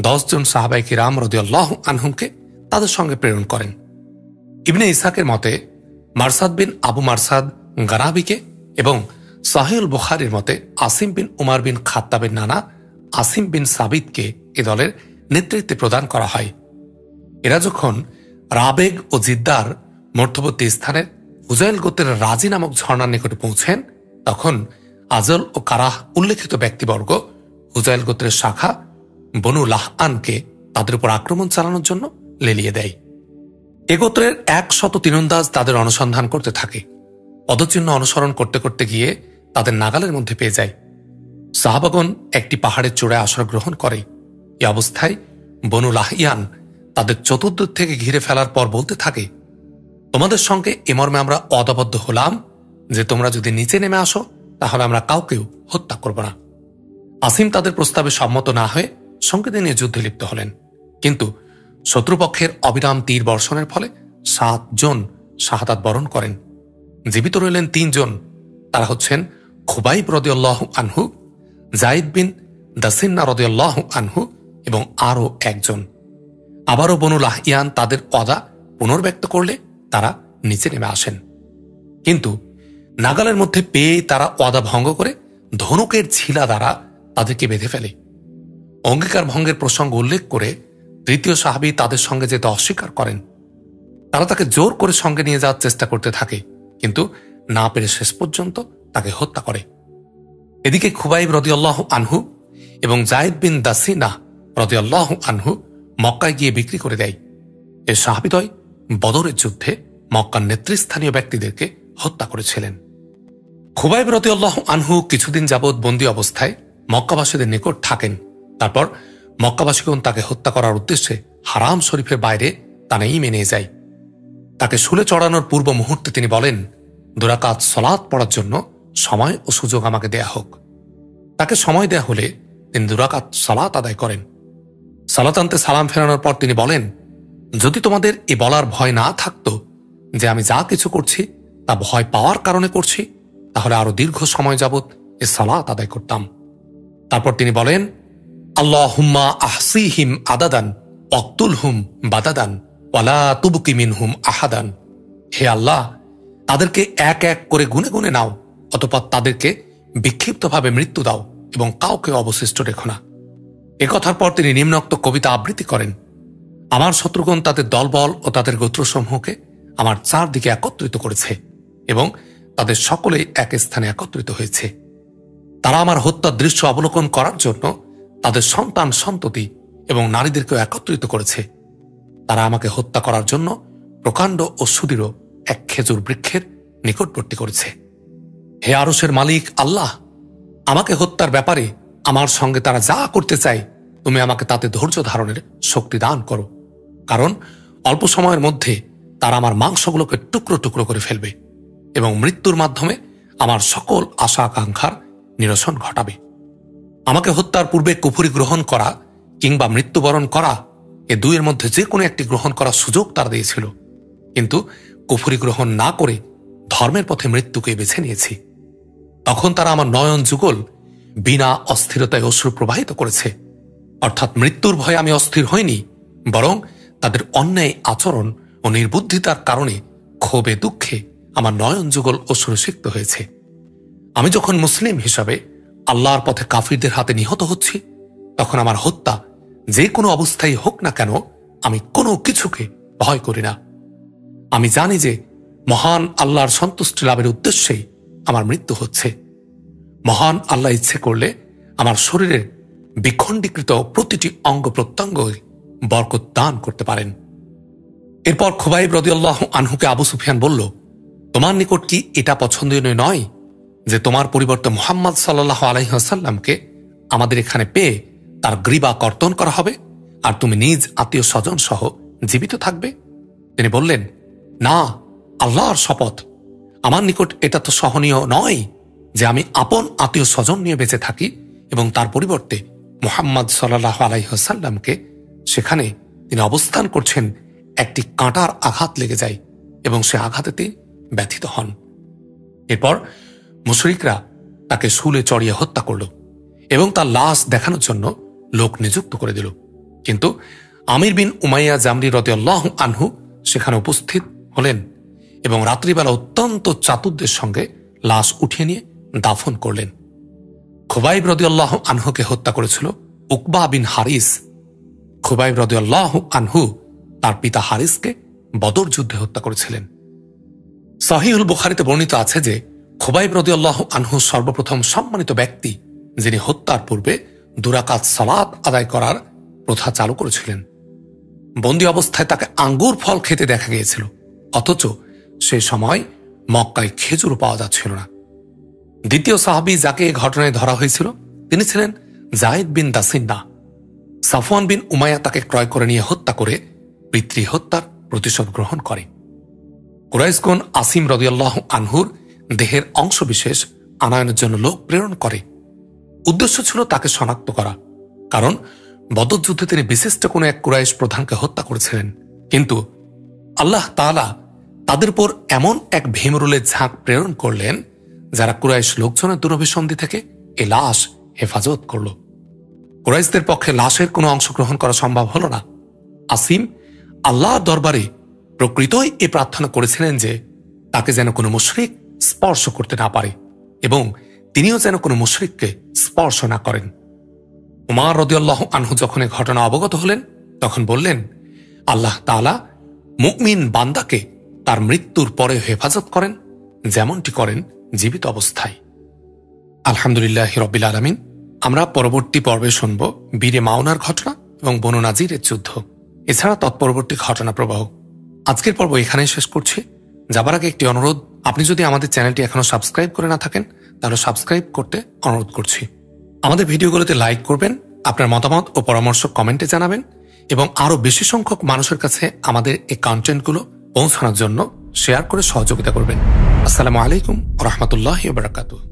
10 জন সাহাবায়ে কিরাম রাদিয়াল্লাহু আনহুমকে তাদের সঙ্গে প্রেরণ করেন। ইবনে ইসহাকের মতে মারসাদ বিন আবু মারসাদ গারাবিকে এবং সহিহুল বুখারীর মতে আসিম বিন উমার বিন খাত্তাবের নানা আসিম বিন সাবিতকে এ দলের নেতৃত্বে প্রদান করা হয়। এরা যখন রাবেগ ও জিদ্দার মধ্যবর্তী স্থানের হুজাইল গোত্রের রাজি নামক ঝর্ণার নিকটে পৌঁছেন, তখন আজল ও কারাহ উল্লেখিত ব্যক্তিবর্গ হুজাইল গোত্রের শাখা বনু লাহআনকে তাদের উপর আক্রমণ চালানোর জন্য লেলিয়ে দেয়। এ গোত্রের 100 তীরন্দাজ তাদের অনুসন্ধান করতে থাকে। পদচিহ্ন অনুসরণ করতে করতে গিয়ে তাদের নাগালের মধ্যে পেয়ে যায়। সাহাবাগণ একটি পাহাড়ের চূড়ায় আশ্রয় গ্রহণ করে। এ অবস্থায় বনু লাহইয়ান তাদের চতুর্দিক থেকে ঘিরে ফেলার পর বলতে থাকে, তোমাদের সঙ্গে এ মর্মে আমরা অদাবদ্ধ হলাম যে তোমরা যদি নিচে নেমে আসো তাহলে আমরা কাউকেও হত্যা করব না। আসিম তাদের প্রস্তাবে সম্মত না হয়ে সঙ্গে নিয়ে যুদ্ধে লিপ্ত হলেন, কিন্তু শত্রুপক্ষের অবিরাম তীর বর্ষণের ফলে 7 জন শাহাদাত বরণ করেন। জীবিত রইলেন 3 জন। তারা হচ্ছেন খুবাইব রাদিয়াল্লাহু আনহু, যায়েদ বিন দাসিন্না রাদিয়াল্লাহু আনহু এবং আরও একজন। আবারও বনু লাহইয়ান তাদের ওয়াদা পুনর্ব্যক্ত করলে তারা নিচে নেমে আসেন, কিন্তু নাগালের মধ্যে পেয়ে তারা ওয়াদা ভঙ্গ করে ধনুকের ছিলা দ্বারা তাদেরকে বেঁধে ফেলে। অঙ্গীকার ভঙ্গের প্রসঙ্গ উল্লেখ করে 3য় সাহাবী তাদের সঙ্গে যেতে অস্বীকার করেন। তারা তাকে জোর করে সঙ্গে নিয়ে যাওয়ার চেষ্টা করতে থাকে, কিন্তু না পেরে শেষ পর্যন্ত তাকে হত্যা করে। এদিকে খুবাইব রাদিয়াল্লাহু আনহু এবং যায়েদ বিন দাসিনা রাদিয়াল্লাহু আনহু মক্কায় গিয়ে বিক্রি করে দেয়। এ সাহাবীদ্বয় বদরের যুদ্ধে মক্কার নেতৃস্থানীয় ব্যক্তিদেরকে হত্যা করেছিলেন। খুবাইব রাদিয়াল্লাহু আনহু কিছুদিন যাবৎ বন্দী অবস্থায় মক্কাবাসীদের নিকট থাকেন। তারপর মক্কাবাসীগণ তাকে হত্যা করার উদ্দেশ্যে হারাম শরীফের বাইরে তানাইমে নিয়ে যায়। তাকে শুলে চড়ানোর পূর্ব মুহূর্তে তিনি বলেন, 2 রাকাত সালাত পড়ার জন্য সময় ও সুযোগ আমাকে দেয়া হোক। তাকে সময় দেয়া হলে তিনি 2 রাকাত সালাত আদায় করেন। সালাত আনতে সালাম ফেরানোর পর তিনি বলেন, যদি তোমাদের এ বলার ভয় না থাকতো যে আমি যা কিছু করছি তা ভয় পাওয়ার কারণে করছি, তাহলে আরো দীর্ঘ সময় যাবৎ এ সালাত আদায় করতাম। তারপর তিনি বলেন, আল্লাহুম্মা আহসিহিম আদাদান ওয়াকতুলহুম বাদাদান ওয়ালা তুবকি মিনহুম আহাদান। হে আল্লাহ, তাদেরকে এক এক করে গুনে গুনে নাও, অতঃপর তাদেরকে বিক্ষিপ্তভাবে মৃত্যু দাও এবং কাউকে অবশিষ্ট রেখো না। একথার পর তিনি নিম্নোক্ত কবিতা আবৃত্তি করেন। আমার শত্রুগণ তাদের দলবল ও তাদের গোত্রসমূহকে আমার চারদিকে একত্রিত করেছে এবং তাদের সকলেই এক স্থানে একত্রিত হয়েছে। তারা আমার হত্যার দৃশ্য অবলোকন করার জন্য তাদের সন্তান সন্ততি এবং নারীদেরকেও একত্রিত করেছে। তারা আমাকে হত্যা করার জন্য প্রকাণ্ড ও সুদৃঢ় এক খেজুর বৃক্ষের নিকটবর্তী করেছে। হে আরশের মালিক আল্লাহ, আমাকে হত্যার ব্যাপারে আমার সঙ্গে তারা যা করতে চায় তুমি আমাকে তাতে ধৈর্য ধারণের শক্তি দান করো, কারণ অল্প সময়ের মধ্যে তারা আমার মাংসগুলোকে টুকরো টুকরো করে ফেলবে এবং মৃত্যুর মাধ্যমে আমার সকল আশা আকাঙ্ক্ষার নিরসন ঘটাবে। আমাকে হত্যার পূর্বে কুফরি গ্রহণ করা কিংবা মৃত্যুবরণ করা, এ দুইয়ের মধ্যে যে কোনো একটি গ্রহণ করার সুযোগ তারা দিয়েছিল, কিন্তু কুফরি গ্রহণ না করে ধর্মের পথে মৃত্যুকে বেছে নিয়েছি। তখন তারা আমার নয়ন যুগল বিনা অস্থিরতায় অশ্রু প্রবাহিত করেছে। অর্থাৎ মৃত্যুর ভয়ে আমি অস্থির হইনি, বরং তাদের অন্যায় আচরণ ও নির্বুদ্ধিতার কারণে ক্ষোভে দুঃখে আমার নয়ন যুগল অশ্রুসিক্ত হয়েছে। আমি যখন মুসলিম হিসাবে আল্লাহর পথে কাফিরদের হাতে নিহত হচ্ছি, তখন আমার হত্যা যে কোনো অবস্থায় হোক না কেন আমি কোনো কিছুকে ভয় করি না। আমি জানি যে মহান আল্লাহর সন্তুষ্টি লাভের উদ্দেশ্যেই আমার মৃত্যু হচ্ছে। মহান আল্লাহ ইচ্ছে করলে আমার শরীরের বিখণ্ডীকৃত প্রতিটি অঙ্গ প্রত্যঙ্গ বরকত দান করতে পারেন। এরপর খুবাইব রাদিয়াল্লাহু আনহুকে আবু সুফিয়ান বলল, তোমার নিকট কি এটা পছন্দনীয় নয় যে তোমার পরিবর্তে মুহাম্মদ সাল্লাল্লাহু আলাইহি ওয়াসাল্লামকে আমাদের এখানে পেয়ে তার গ্রীবা কর্তন করা হবে আর তুমি নিজ আত্মীয় স্বজন সহ জীবিত থাকবে? তিনি বললেন, না, আল্লাহর শপথ, আমার নিকট এটা তো সহনীয় নয় যে আমি আপন আত্মীয় স্বজন নিয়ে বেঁচে থাকি এবং তার পরিবর্তে মুহাম্মদ সাল্লাল্লাহু আলাইহি ওয়াসাল্লামকে সেখানে তিনি অবস্থান করছেন একটি কাঁটার আঘাত লেগে যায় এবং সে আঘাতেতে ব্যথিত হন। এরপর মুশরিকরা তাকে শুলে চড়িয়ে হত্যা করল এবং তার লাশ দেখানোর জন্য লোক নিযুক্ত করে দিল। কিন্তু আমির বিন উমাইয়া জামরি রাদিয়াল্লাহু আনহু সেখানে উপস্থিত হলেন এবং রাত্রিবেলা অত্যন্ত চাতুর্যের সঙ্গে লাশ উঠিয়ে নিয়ে দাফন করলেন। খুবাইব রাদিয়াল্লাহু আনহুকে হত্যা করেছিল উকবা বিন হারিস। খুবাইব রাদিয়াল্লাহু আনহু তার পিতা হারিসকে বদর যুদ্ধে হত্যা করেছিলেন। সহিহুল বুখারীতে বর্ণিত আছে যে খুবাইব রাদিয়াল্লাহু আনহু সর্বপ্রথম সম্মানিত ব্যক্তি যিনি হত্যার পূর্বে 2 রাকাত সালাত আদায় করার প্রথা চালু করেছিলেন। বন্দী অবস্থায় তাকে আঙ্গুর ফল খেতে দেখা গিয়েছিল, অথচ সে সময় মক্কায় খেজুর পাওয়া যাচ্ছিল না। দ্বিতীয় সাহাবী যাকে এই ঘটনায় ধরা হয়েছিল তিনি ছিলেন যায়েদ বিন দাসিন্না। সাফওয়ান বিন উমাইয়া তাকে ক্রয় করে নিয়ে হত্যা করে পিতৃ হত্যার প্রতিশোধ গ্রহণ করে। কুরাইশগণ আসিম রাদিয়াল্লাহু আনহুর দেহের অংশবিশেষ আনয়নের জন্য লোক প্রেরণ করে। উদ্দেশ্য ছিল তাকে শনাক্ত করা, কারণ বদর যুদ্ধে তিনি বিশিষ্ট কোনো এক কুরাইশ প্রধানকে হত্যা করেছিলেন। কিন্তু আল্লাহ তাআলা তাদের উপর এমন এক ভীমরুলের ঝাঁক প্রেরণ করলেন যারা কুরাইশ লোকজনের দুরভিসন্ধি থেকে এ লাশ হেফাজত করল। কুরাইশদের পক্ষে লাশের কোনো অংশগ্রহণ করা সম্ভব হল না। আসিম আল্লাহর দরবারে প্রকৃতই এ প্রার্থনা করেছিলেন যে তাকে যেন কোনো মুশরিক স্পর্শ করতে না পারে এবং তিনিও যেন কোনো মুশরিককে স্পর্শ না করেন। উমর রাদিয়াল্লাহু আনহু যখন এই ঘটনা অবগত হলেন তখন বললেন, আল্লাহ তাআলা মুমিন বান্দাকে তার মৃত্যুর পরে হেফাজত করেন যেমনটি করেন জীবিত অবস্থায়। আলহামদুলিল্লাহ রাব্বিল আলামিন। আমরা পরবর্তী পর্বে শুনব বীরে মাওনার ঘটনা এবং বনু নাজিরের যুদ্ধ, এছাড়া তৎপরবর্তী ঘটনা প্রবাহ। আজকের পর্ব এখানেই শেষ করছি। যাবার আগে একটি অনুরোধ, আপনি যদি আমাদের চ্যানেলটি এখনো সাবস্ক্রাইব করে না থাকেন তাহলে সাবস্ক্রাইব করতে অনুরোধ করছি। আমাদের ভিডিওগুলোতে লাইক করবেন, আপনার মতামত ও পরামর্শ কমেন্টে জানাবেন এবং আরো বেশি সংখ্যক মানুষের কাছে আমাদের এই কন্টেন্টগুলো পৌঁছানোর জন্য শেয়ার করে সহযোগিতা করবেন। আসসালামু আলাইকুম ওয়া রাহমাতুল্লাহি ওয়া বারাকাতুহু।